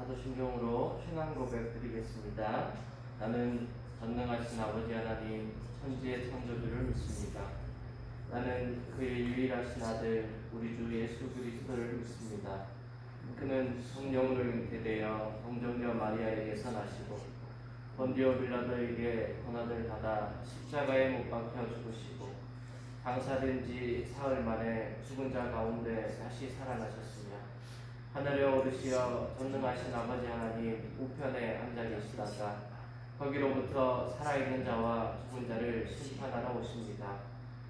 사도신경으로 신앙 고백 드리겠습니다. 나는 전능하신 아버지 하나님 천지의 창조주를 믿습니다. 나는 그의 유일하신 아들 우리 주 예수 그리스도를 믿습니다. 그는 성령으로 잉태되어 성정녀 마리아에게서 나시고 본디오 빌라도에게 고난을 받아 십자가에 못 박혀 죽으시고 장사된 지 사흘 만에 죽은 자 가운데 다시 살아나셨으며 하늘에 오르시어 전능하신 아버지 하나님 우편에 앉아 계시다가 거기로부터 살아있는 자와 죽은 자를 심판하러 오십니다.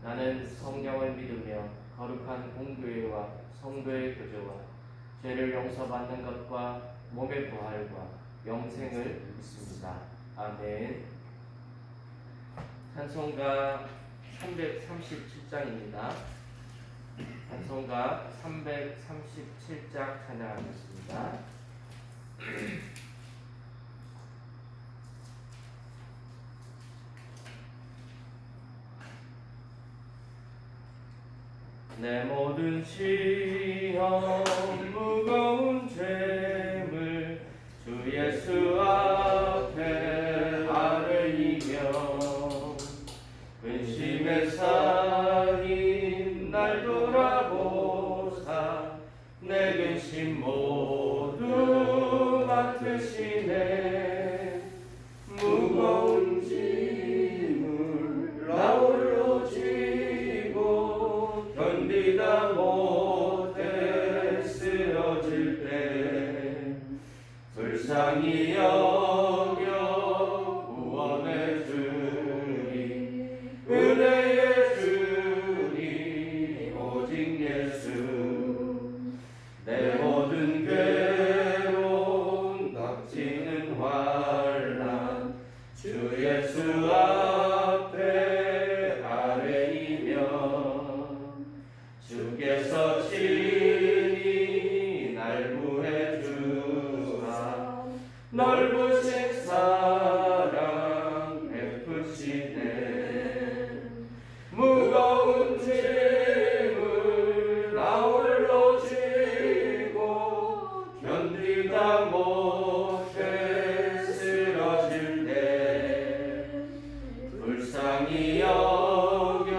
나는 성령을 믿으며 거룩한 공교회와 성도의 교제와 죄를 용서받는 것과 몸의 부활과 영생을 믿습니다. 아멘. 찬송가 337장입니다. 찬송가 337장 찬양하겠습니다. 내 모든 시험 무거운 죄물 주 예수 앞에 아뢰이며 근심에 쌓인 날 돌아보사 내 근심 모두 맡으시네. 무거운 짐을 나 홀로 지고 견디다 못해 쓰러질 때 불쌍히 여겨 구원해 주리. 은혜의 주님 오직 예수. 내 모든 괴로움 닥치는 환난 주 예수 앞에 아뢰이며 주께서 친히 날 구해 주사 넓으신 사랑 베푸시네. 무거운 짐을 나 홀로 지고 견디다 못해 쓰러질 때 불쌍히 여겨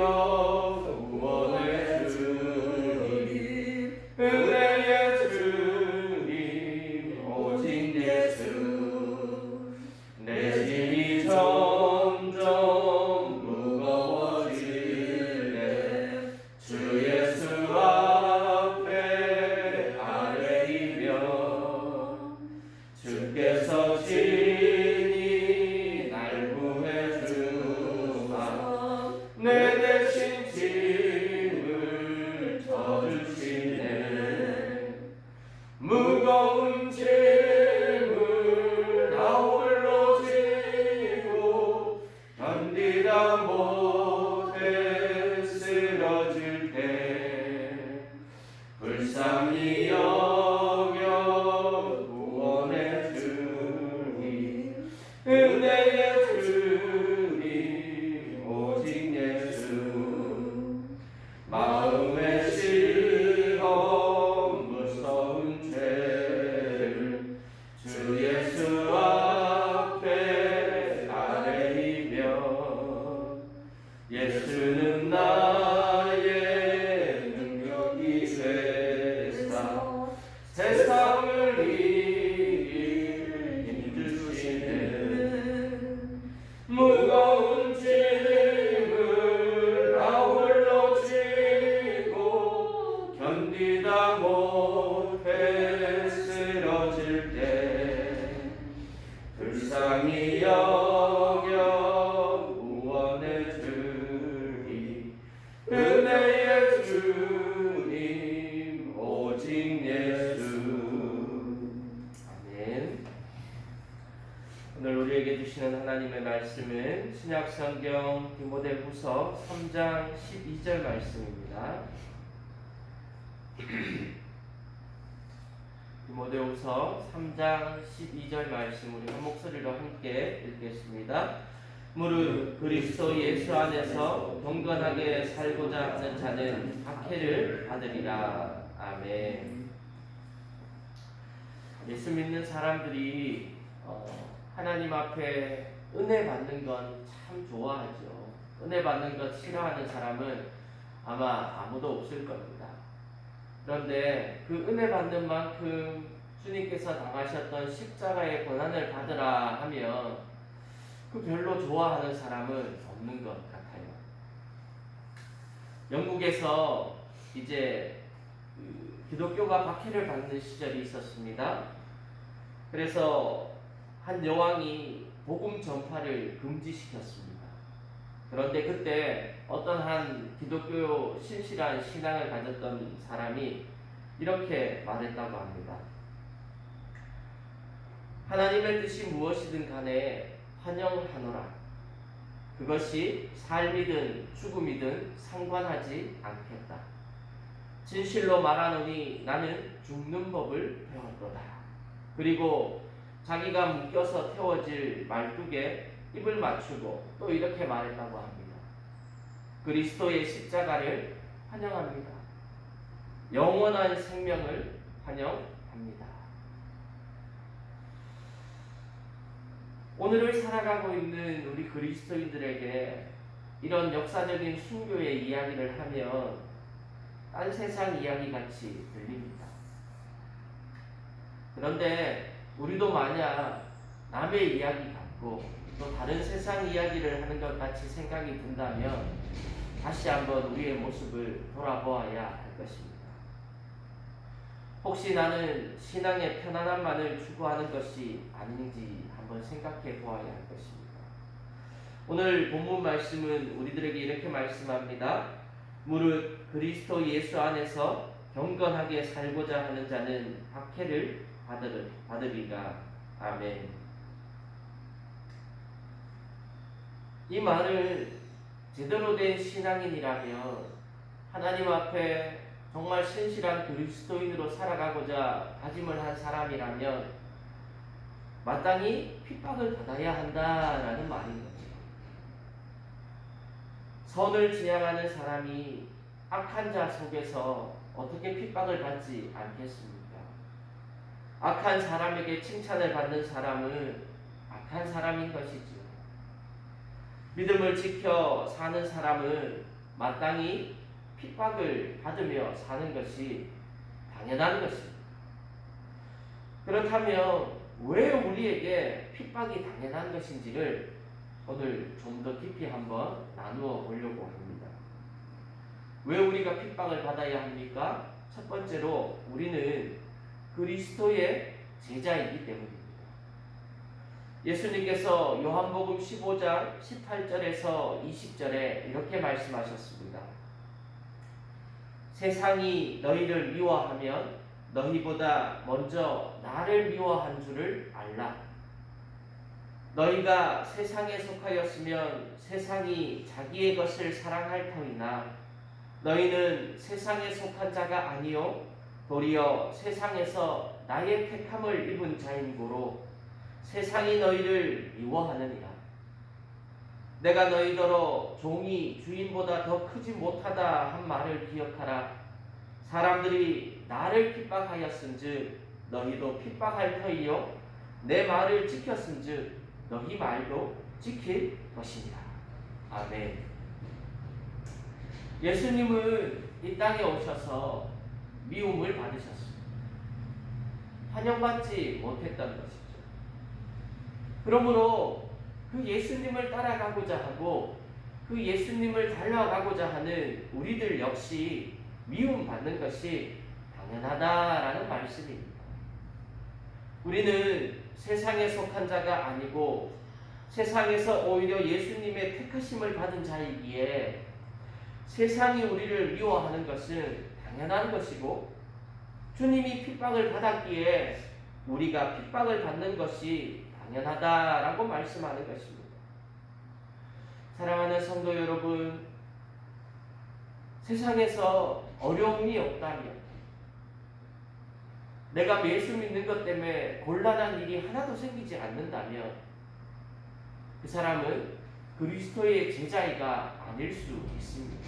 구원해 주니. 은혜의 주님 오직 예수. 내 짐이 점점 무거워질래 주 예수 앞에 아뢰이며 주께서 친히 날 구해 주사 내 대신 짐을 져주시네. 무거운 짐을 나 홀로 지고 견디다 못해 쓰러질 때 불쌍히 여겨 구원해 주니. 은혜의 주님 오직 예수. 마음의 시험 무서운 죄를 주 예수 앞에 아뢰이며 예수는 나의 능력이 되사 세상을 이길 힘 주시네. 무거운 짐을 나 홀로 지고 견디다 못해 쓰러질 때 불쌍히 여겨 구원해 주리. 은혜의 주님 오직 예수. 아멘. 오늘 우리에게 주시는 하나님의 말씀은 신약성경 디모데후서 3장 12절 말씀입니다. 디모데후서 3장 12절 말씀 우리 한 목소리로 함께 읽겠습니다. 무릇 그리스도 예수 안에서 경건하게 살고자 하는 자는 박해를 받으리라. 아멘. 예수 믿는 사람들이 하나님 앞에 은혜 받는 건 참 좋아하죠. 은혜 받는 것 싫어하는 사람은 아마 아무도 없을 겁니다. 그런데 그 은혜 받는 만큼 주님께서 당하셨던 십자가의 고난을 받으라 하면 그 별로 좋아하는 사람은 없는 것 같아요. 영국에서 이제 기독교가 박해를 받는 시절이 있었습니다. 그래서 한 여왕이 복음 전파를 금지시켰습니다. 그런데 그때 어떤 한 기독교 신실한 신앙을 가졌던 사람이 이렇게 말했다고 합니다. 하나님의 뜻이 무엇이든 간에 환영하노라. 그것이 삶이든 죽음이든 상관하지 않겠다. 진실로 말하노니 나는 죽는 법을 배웠도다. 그리고 자기가 묶여서 태워질 말뚝에 입을 맞추고 또 이렇게 말했다고 합니다. 그리스도의 십자가를 환영합니다. 영원한 생명을 환영합니다. 오늘을 살아가고 있는 우리 그리스도인들에게 이런 역사적인 순교의 이야기를 하면 딴 세상 이야기 같이 들립니다. 그런데 우리도 만약 남의 이야기 같고 또 다른 세상 이야기를 하는 것 같이 생각이 든다면 다시 한번 우리의 모습을 돌아보아야 할 것입니다. 혹시 나는 신앙의 편안함만을 추구하는 것이 아닌지 한번 생각해 보아야 할 것입니다. 오늘 본문 말씀은 우리들에게 이렇게 말씀합니다. 무릇 그리스도 예수 안에서 경건하게 살고자 하는 자는 박해를 받으리라. 아멘. 이 말을 제대로 된 신앙인이라면 하나님 앞에 정말 신실한 그리스도인으로 살아가고자 다짐을 한 사람이라면 마땅히 핍박을 받아야 한다라는 말인 거죠. 선을 지향하는 사람이 악한 자 속에서 어떻게 핍박을 받지 않겠습니까? 악한 사람에게 칭찬을 받는 사람은 악한 사람인 것이죠. 믿음을 지켜 사는 사람은 마땅히 핍박을 받으며 사는 것이 당연한 것입니다. 그렇다면 왜 우리에게 핍박이 당연한 것인지를 오늘 좀 더 깊이 한번 나누어 보려고 합니다. 왜 우리가 핍박을 받아야 합니까? 첫 번째로 우리는 그리스도의 제자이기 때문입니다. 예수님께서 요한복음 15장 18절에서 20절에 이렇게 말씀하셨습니다. 세상이 너희를 미워하면 너희보다 먼저 나를 미워한 줄을 알라. 너희가 세상에 속하였으면 세상이 자기의 것을 사랑할 터이나 너희는 세상에 속한 자가 아니요 도리어 세상에서 나의 택함을 입은 자인고로 세상이 너희를 미워하느니라. 내가 너희더러 종이 주인보다 더 크지 못하다 한 말을 기억하라. 사람들이 나를 핍박하였은즉 너희도 핍박할 터이요 내 말을 지켰은즉 너희 말도 지킬 것이니라. 아멘. 예수님은 이 땅에 오셔서 미움을 받으셨습니다. 환영받지 못했던 것이죠. 그러므로 그 예수님을 따라가고자 하고 그 예수님을 닮아가고자 하는 우리들 역시 미움받는 것이 당연하다라는 말씀입니다. 우리는 세상에 속한 자가 아니고 세상에서 오히려 예수님의 택하심을 받은 자이기에 세상이 우리를 미워하는 것은 당연한 것이고 주님이 핍박을 받았기에 우리가 핍박을 받는 것이 당연하다라고 말씀하는 것입니다. 사랑하는 성도 여러분, 세상에서 어려움이 없다면 내가 예수 믿는 것 때문에 곤란한 일이 하나도 생기지 않는다면 그 사람은 그리스도의 제자이가 아닐 수 있습니다.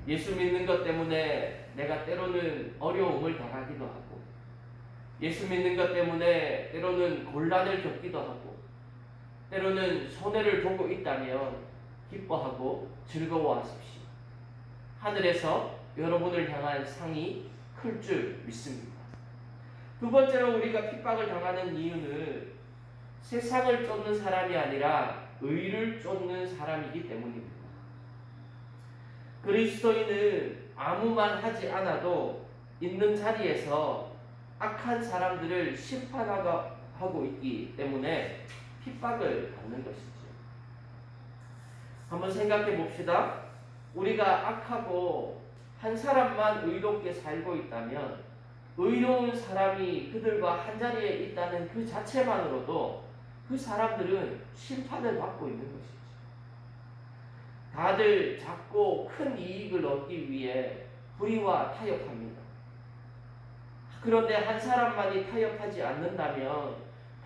예수 믿는 것 때문에 내가 때로는 어려움을 당하기도 하고 예수 믿는 것 때문에 때로는 곤란을 겪기도 하고 때로는 손해를 보고 있다면 기뻐하고 즐거워하십시오. 하늘에서 여러분을 향한 상이 클 줄 믿습니다. 두 번째로 우리가 핍박을 당하는 이유는 세상을 쫓는 사람이 아니라 의를 쫓는 사람이기 때문입니다. 그리스도인은 아무 말 하지 않아도 있는 자리에서 악한 사람들을 심판하고 있기 때문에 핍박을 받는 것이죠. 한번 생각해 봅시다. 우리가 악하고 한 사람만 의롭게 살고 있다면 의로운 사람이 그들과 한자리에 있다는 그 자체만으로도 그 사람들은 심판을 받고 있는 것이죠. 다들 작고 큰 이익을 얻기 위해 불의와 타협합니다. 그런데 한 사람만이 타협하지 않는다면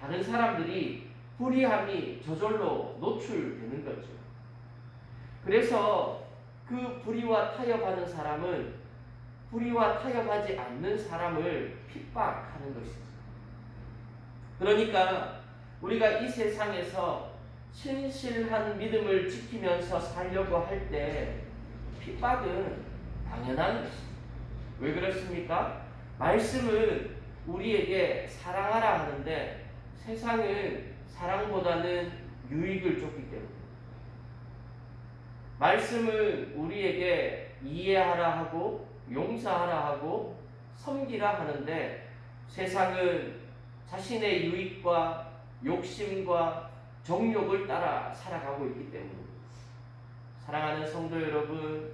다른 사람들이 불의함이 저절로 노출되는 거죠. 그래서 그 불의와 타협하는 사람은 불의와 타협하지 않는 사람을 핍박하는 것이죠. 그러니까 우리가 이 세상에서 신실한 믿음을 지키면서 살려고 할 때 핍박은 당연한 것입니다. 왜 그렇습니까? 말씀은 우리에게 사랑하라 하는데 세상은 사랑보다는 유익을 줬기 때문입니다. 말씀은 우리에게 이해하라 하고 용서하라 하고 섬기라 하는데 세상은 자신의 유익과 욕심과 정욕을 따라 살아가고 있기 때문입니다. 사랑하는 성도 여러분,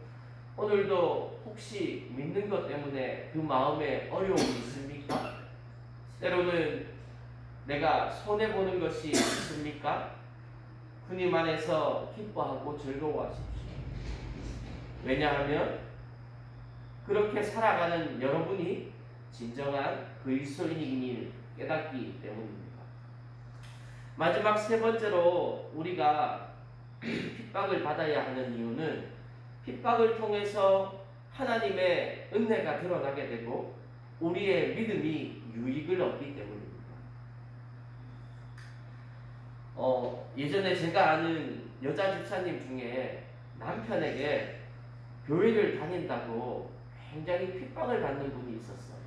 오늘도 혹시 믿는 것 때문에 그 마음에 어려움이 있습니까? 때로는 내가 손해보는 것이 있습니까? 주님 안에서 기뻐하고 즐거워하십시오. 왜냐하면 그렇게 살아가는 여러분이 진정한 그리스도인임을 깨닫기 때문입니다. 마지막 세 번째로 우리가 핍박을 받아야 하는 이유는 핍박을 통해서 하나님의 은혜가 드러나게 되고 우리의 믿음이 유익을 얻기 때문입니다. 예전에 제가 아는 여자 집사님 중에 남편에게 교회를 다닌다고 굉장히 핍박을 받는 분이 있었어요.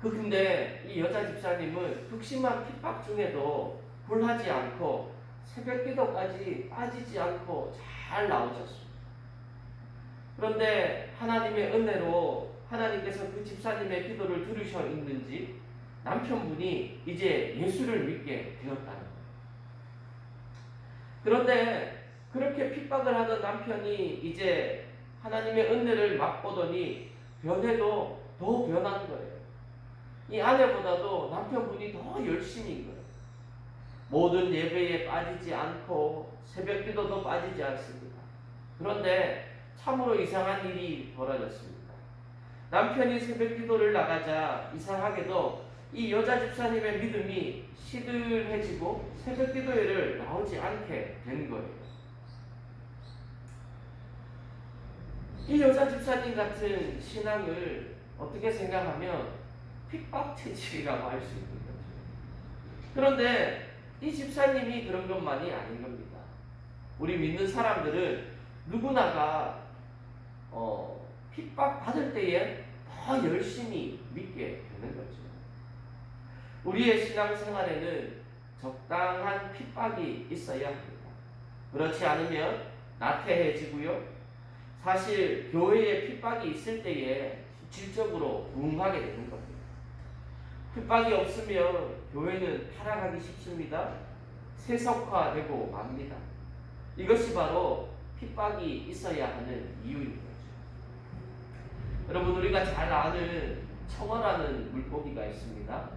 근데 이 여자 집사님은 극심한 핍박 중에도 굴하지 않고 새벽 기도까지 빠지지 않고 잘 나오셨습니다. 그런데 하나님의 은혜로 하나님께서 그 집사님의 기도를 들으셔 있는지 남편분이 이제 예수를 믿게 되었다는 거예요. 그런데 그렇게 핍박을 하던 남편이 이제 하나님의 은혜를 맛보더니 변해도 더 변한 거예요. 이 아내보다도 남편분이 더 열심인 거예요. 모든 예배에 빠지지 않고 새벽 기도도 빠지지 않습니다. 그런데 참으로 이상한 일이 벌어졌습니다. 남편이 새벽 기도를 나가자 이상하게도 이 여자 집사님의 믿음이 시들해지고 새벽 기도회를 나오지 않게 된 거예요. 이 여자 집사님 같은 신앙을 어떻게 생각하면 핍박 체질이라고 할 수 있는 거죠. 그런데 이 집사님이 그런 것만이 아닌 겁니다. 우리 믿는 사람들은 누구나가 핍박 받을 때에 더 열심히 믿게 되는 거죠. 우리의 신앙생활에는 적당한 핍박이 있어야 합니다. 그렇지 않으면 나태해지고요. 사실 교회에 핍박이 있을 때에 질적으로 부응하게 되는 겁니다. 핍박이 없으면 교회는 타락하기 쉽습니다. 세속화되고 맙니다. 이것이 바로 핍박이 있어야 하는 이유인 거죠. 여러분, 우리가 잘 아는 청어라는 물고기가 있습니다.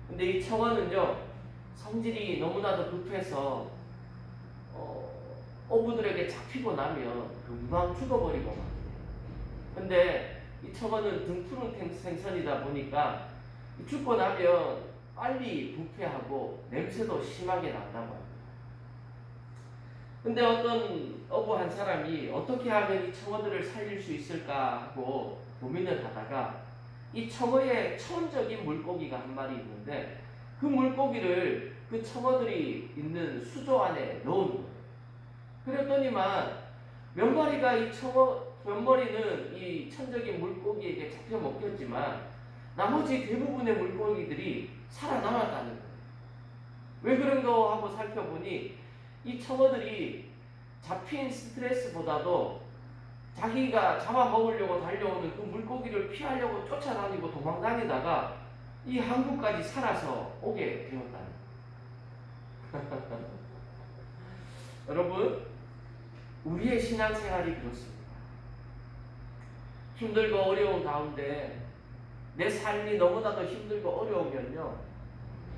근데 이 청어는요, 성질이 너무나도 급해서 어부들에게 잡히고 나면 금방 죽어버리고 막. 근데 이 청어는 등푸른 생선이다 보니까 죽고 나면 빨리 부패하고 냄새도 심하게 난다고 합니다. 근데 어떤 어부 한 사람이 어떻게 하면 이 청어들을 살릴 수 있을까 하고 고민을 하다가 이 청어에 천적인 물고기가 한 마리 있는데 그 물고기를 그 청어들이 있는 수조 안에 넣은 거예요. 그랬더니만 몇 마리가 이 청어, 몇 마리는 이 천적인 물고기에게 잡혀 먹혔지만 나머지 대부분의 물고기들이 살아남았다는 거예요. 왜 그런가 하고 살펴보니 이 청어들이 잡힌 스트레스보다도 자기가 잡아먹으려고 달려오는 그 물고기를 피하려고 쫓아다니고 도망다니다가 이 항구까지 살아서 오게 되었다는 거예요. 여러분, 우리의 신앙생활이 그렇습니다. 힘들고 어려운 가운데 내 삶이 너무나도 힘들고 어려우면요,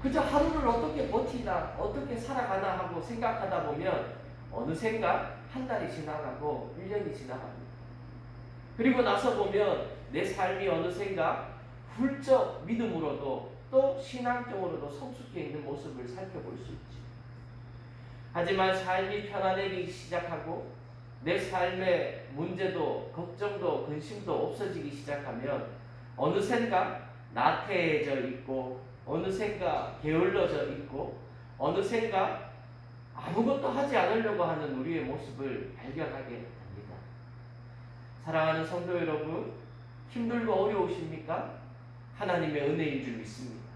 그저 하루를 어떻게 버티나 어떻게 살아가나 하고 생각하다 보면 어느샌가 한 달이 지나가고 1년이 지나갑니다. 그리고 나서 보면 내 삶이 어느샌가 훌쩍 믿음으로도 또 신앙적으로도 성숙해 있는 모습을 살펴볼 수 있지. 하지만 삶이 편안해지기 시작하고 내 삶의 문제도 걱정도 근심도 없어지기 시작하면 어느샌가 나태해져 있고 어느샌가 게을러져 있고 어느샌가 아무것도 하지 않으려고 하는 우리의 모습을 발견하게 됩니다. 사랑하는 성도 여러분, 힘들고 어려우십니까? 하나님의 은혜인 줄 믿습니다.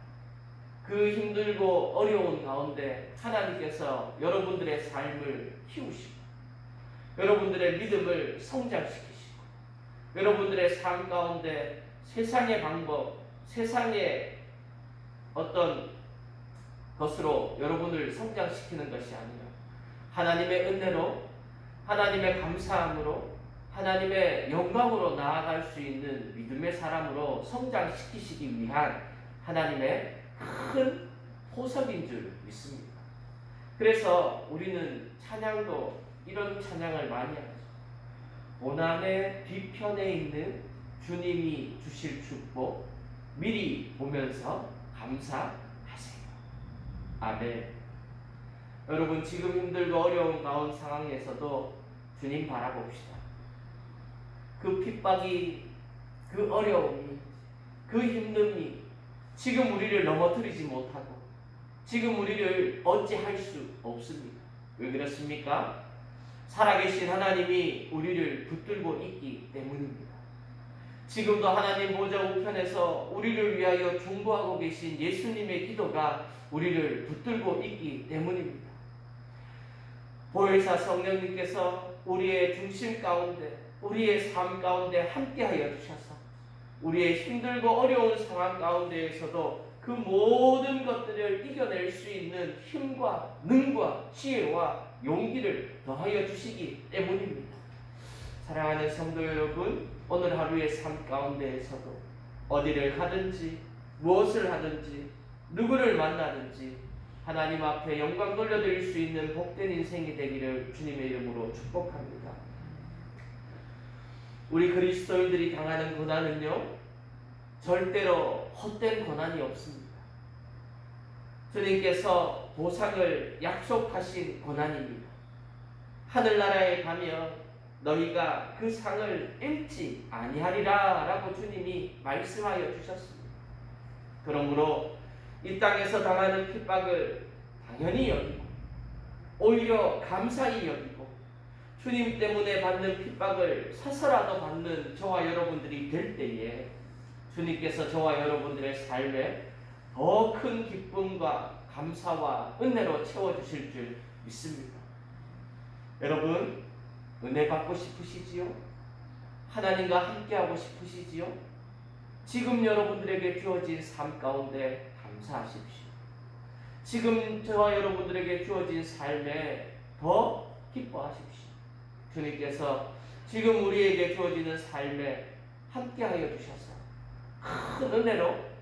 그 힘들고 어려운 가운데 하나님께서 여러분들의 삶을 키우시고 여러분들의 믿음을 성장시키시고 여러분들의 삶 가운데 세상의 방법, 세상의 어떤 것으로 여러분을 성장시키는 것이 아니라 하나님의 은혜로, 하나님의 감사함으로, 하나님의 영광으로 나아갈 수 있는 믿음의 사람으로 성장시키시기 위한 하나님의 큰 보석인 줄 믿습니다. 그래서 우리는 찬양도 이런 찬양을 많이 하죠. 고난의 뒤편에 있는 주님이 주실 축복 미리 보면서 감사하세요. 아멘. 여러분, 지금 힘들고 어려운 가운 상황에서도 주님 바라봅시다. 그 핍박이, 그 어려움이, 그 힘듦이 지금 우리를 넘어뜨리지 못하고 지금 우리를 어찌할 수 없습니다. 왜 그렇습니까? 살아계신 하나님이 우리를 붙들고 있기 때문입니다. 지금도 하나님 보좌 우편에서 우리를 위하여 중보하고 계신 예수님의 기도가 우리를 붙들고 있기 때문입니다. 보혜사 성령님께서 우리의 중심 가운데, 우리의 삶 가운데 함께하여 주셔서 우리의 힘들고 어려운 상황 가운데에서도 그 모든 것들을 이겨낼 수 있는 힘과 능과 지혜와 용기를 더하여 주시기 때문입니다. 사랑하는 성도 여러분, 오늘 하루의 삶 가운데에서도 어디를 가든지 무엇을 하든지 누구를 만나든지 하나님 앞에 영광 돌려드릴 수 있는 복된 인생이 되기를 주님의 이름으로 축복합니다. 우리 그리스도인들이 당하는 고난은요, 절대로 헛된 고난이 없습니다. 주님께서 보상을 약속하신 고난입니다. 하늘나라에 가면 너희가 그 상을 잃지 아니하리라 라고 주님이 말씀하여 주셨습니다. 그러므로 이 땅에서 당하는 핍박을 당연히 여기고 오히려 감사히 여기고 주님 때문에 받는 핍박을 사서라도 받는 저와 여러분들이 될 때에 주님께서 저와 여러분들의 삶에 더 큰 기쁨과 감사와 은혜로 채워주실 줄 믿습니다. 여러분, 은혜 받고 싶으시지요? 하나님과 함께하고 싶으시지요? 지금 여러분들에게 주어진 삶 가운데 감사하십시오. 지금 저와 여러분들에게 주어진 삶에 더 기뻐하십시오. 주님께서 지금 우리에게 주어지는 삶에 함께하여 주셔서 큰 은혜로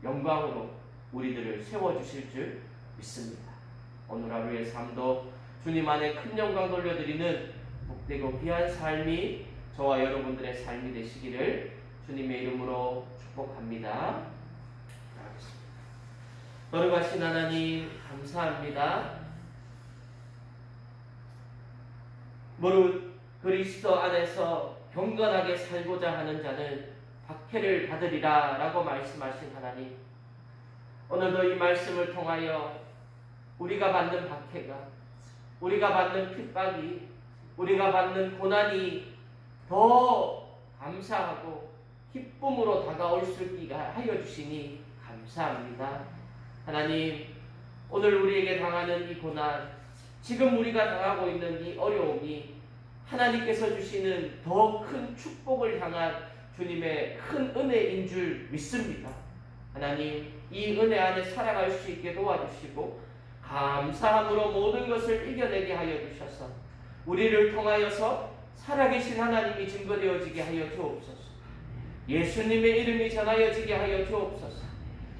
영광으로 우리들을 세워주실 줄 믿습니다. 오늘 하루의 삶도 주님 안에 큰 영광 돌려드리는 복되고 귀한 삶이 저와 여러분들의 삶이 되시기를 주님의 이름으로 축복합니다. 거룩하신 하나님 감사합니다. 무릇 그리스도 안에서 경건하게 살고자 하는 자는 박해를 받으리라 라고 말씀하신 하나님, 오늘도 이 말씀을 통하여 우리가 받는 박해가, 우리가 받는 핍박이, 우리가 받는 고난이 더 감사하고 기쁨으로 다가올 수 있게 하여 주시니 감사합니다. 하나님, 오늘 우리에게 당하는 이 고난, 지금 우리가 당하고 있는 이 어려움이 하나님께서 주시는 더 큰 축복을 향한 주님의 큰 은혜인 줄 믿습니다. 하나님, 이 은혜 안에 살아갈 수 있게 도와주시고 감사함으로 모든 것을 이겨내게 하여 주셔서 우리를 통하여서 살아계신 하나님이 증거되어지게 하여 주옵소서. 예수님의 이름이 전하여지게 하여 주옵소서.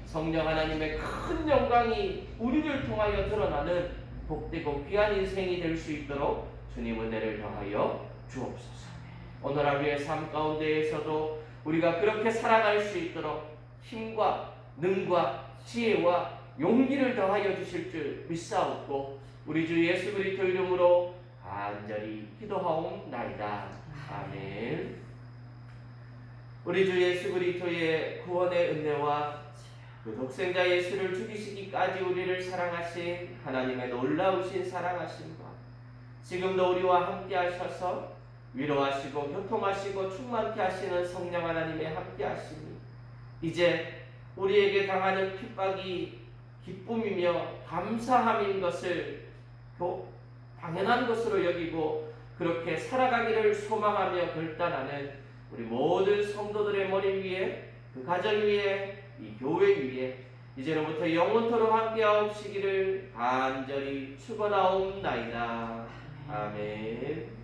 성령 하나님의 큰 영광이 우리를 통하여 드러나는 복되고 귀한 인생이 될 수 있도록 주님 은혜를 더하여 주옵소서. 오늘 하루의 삶 가운데에서도 우리가 그렇게 살아갈 수 있도록 힘과 능과 지혜와 용기를 더하여 주실 줄 믿사옵고 우리 주 예수 그리스도 이름으로 간절히 기도하옵나이다. 아멘. 우리 주 예수 그리스도의 구원의 은혜와 그 독생자 예수를 죽이시기까지 우리를 사랑하신 하나님의 놀라우신 사랑하심과 지금도 우리와 함께 하셔서 위로하시고 교통하시고 충만케 하시는 성령 하나님의 함께 하심이 이제 우리에게 당하는 핍박이 기쁨이며 감사함인 것을 당연한 것으로 여기고 그렇게 살아가기를 소망하며 결단하는 우리 모든 성도들의 머리 위에, 그 가정 위에, 이 교회 위에 이제로부터 영원토록 함께하옵시기를 간절히 축원하옵나이다. 아멘.